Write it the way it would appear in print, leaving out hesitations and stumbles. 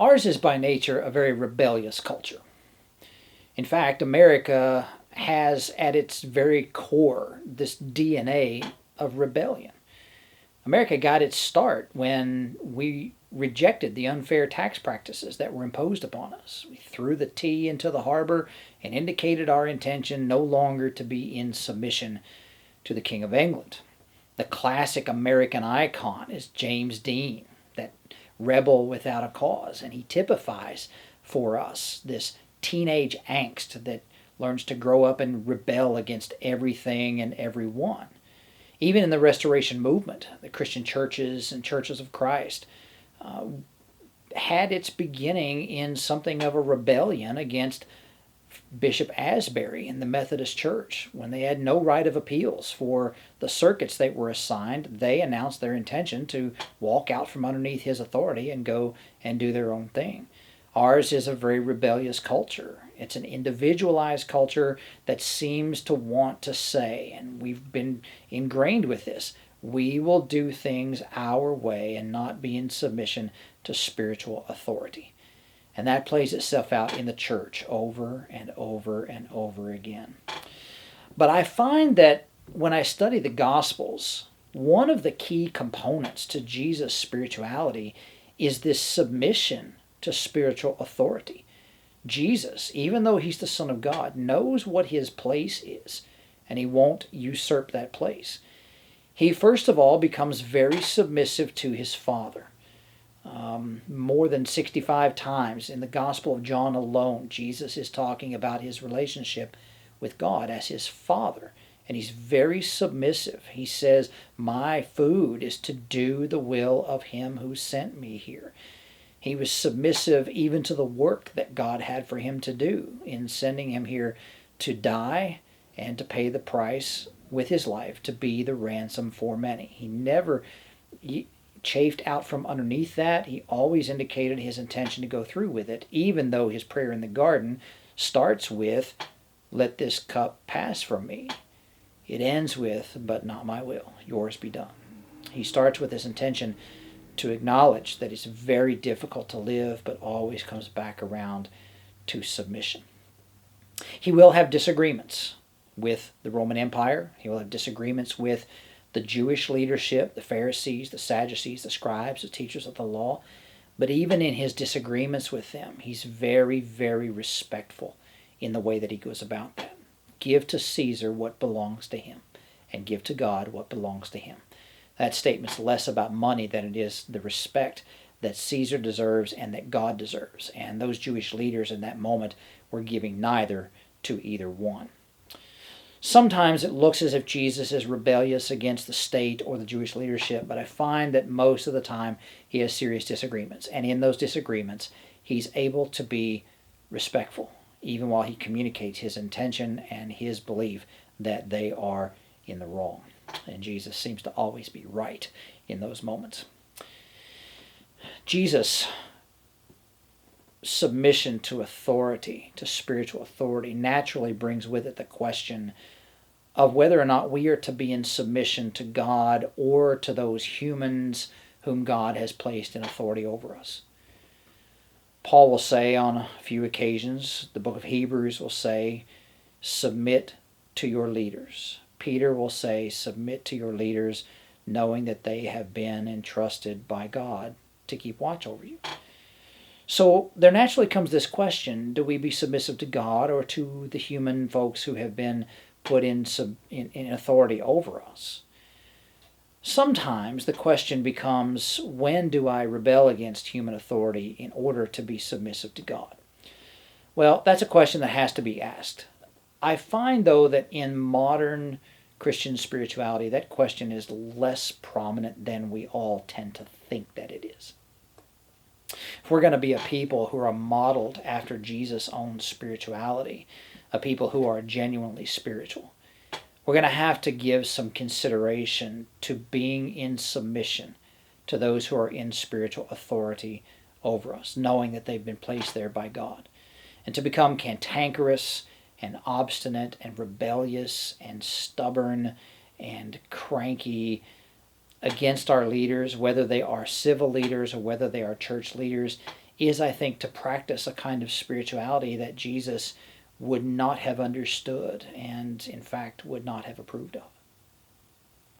Ours is by nature a very rebellious culture. In fact, America has at its very core this DNA of rebellion. America got its start when we rejected the unfair tax practices that were imposed upon us. We threw the tea into the harbor and indicated our intention no longer to be in submission to the King of England. The classic American icon is James Dean, that rebel without a cause, and he typifies for us this teenage angst that learns to grow up and rebel against everything and everyone. Even in the Restoration movement, the Christian churches and churches of Christ had its beginning in something of a rebellion against Bishop Asbury in the Methodist Church. When they had no right of appeals for the circuits they were assigned, they announced their intention to walk out from underneath his authority and go and do their own thing. Ours is a very rebellious culture. It's an individualized culture that seems to want to say, and we've been ingrained with this, we will do things our way and not be in submission to spiritual authority. And that plays itself out in the church over and over and over again. But I find that when I study the Gospels, one of the key components to Jesus' spirituality is this submission to spiritual authority. Jesus, even though he's the Son of God, knows what his place is, and he won't usurp that place. He first of all becomes very submissive to his Father. More than 65 times in the Gospel of John alone, Jesus is talking about his relationship with God as his Father. And he's very submissive. He says, my food is to do the will of him who sent me here. He was submissive even to the work that God had for him to do in sending him here to die and to pay the price with his life to be the ransom for many. He never chafed out from underneath that. He always indicated his intention to go through with it, even though his prayer in the garden starts with, let this cup pass from me. It ends with, but not my will, yours be done. He starts with this intention to acknowledge that it's very difficult to live, but always comes back around to submission. He will have disagreements with the Roman Empire. He will have disagreements with the Jewish leadership, the Pharisees, the Sadducees, the scribes, the teachers of the law. But even in his disagreements with them, he's very, very respectful in the way that he goes about that. Give to Caesar what belongs to him, and give to God what belongs to him. That statement's less about money than it is the respect that Caesar deserves and that God deserves. And those Jewish leaders in that moment were giving neither to either one. Sometimes it looks as if Jesus is rebellious against the state or the Jewish leadership, but I find that most of the time he has serious disagreements. And in those disagreements, he's able to be respectful, even while he communicates his intention and his belief that they are in the wrong. And Jesus seems to always be right in those moments. Jesus' submission to authority, to spiritual authority, naturally brings with it the question of whether or not we are to be in submission to God or to those humans whom God has placed in authority over us. Paul will say on a few occasions, the book of Hebrews will say, submit to your leaders. Peter will say, submit to your leaders, knowing that they have been entrusted by God to keep watch over you. So there naturally comes this question, do we be submissive to God or to the human folks who have been put in authority over us? Sometimes the question becomes, when do I rebel against human authority in order to be submissive to God? Well, that's a question that has to be asked. I find, though, that in modern Christian spirituality, that question is less prominent than we all tend to think that it is. If we're going to be a people who are modeled after Jesus' own spirituality, a people who are genuinely spiritual, we're going to have to give some consideration to being in submission to those who are in spiritual authority over us, knowing that they've been placed there by God. And to become cantankerous and obstinate and rebellious and stubborn and cranky against our leaders, whether they are civil leaders or whether they are church leaders, is, I think, to practice a kind of spirituality that Jesus would not have understood and, in fact, would not have approved of.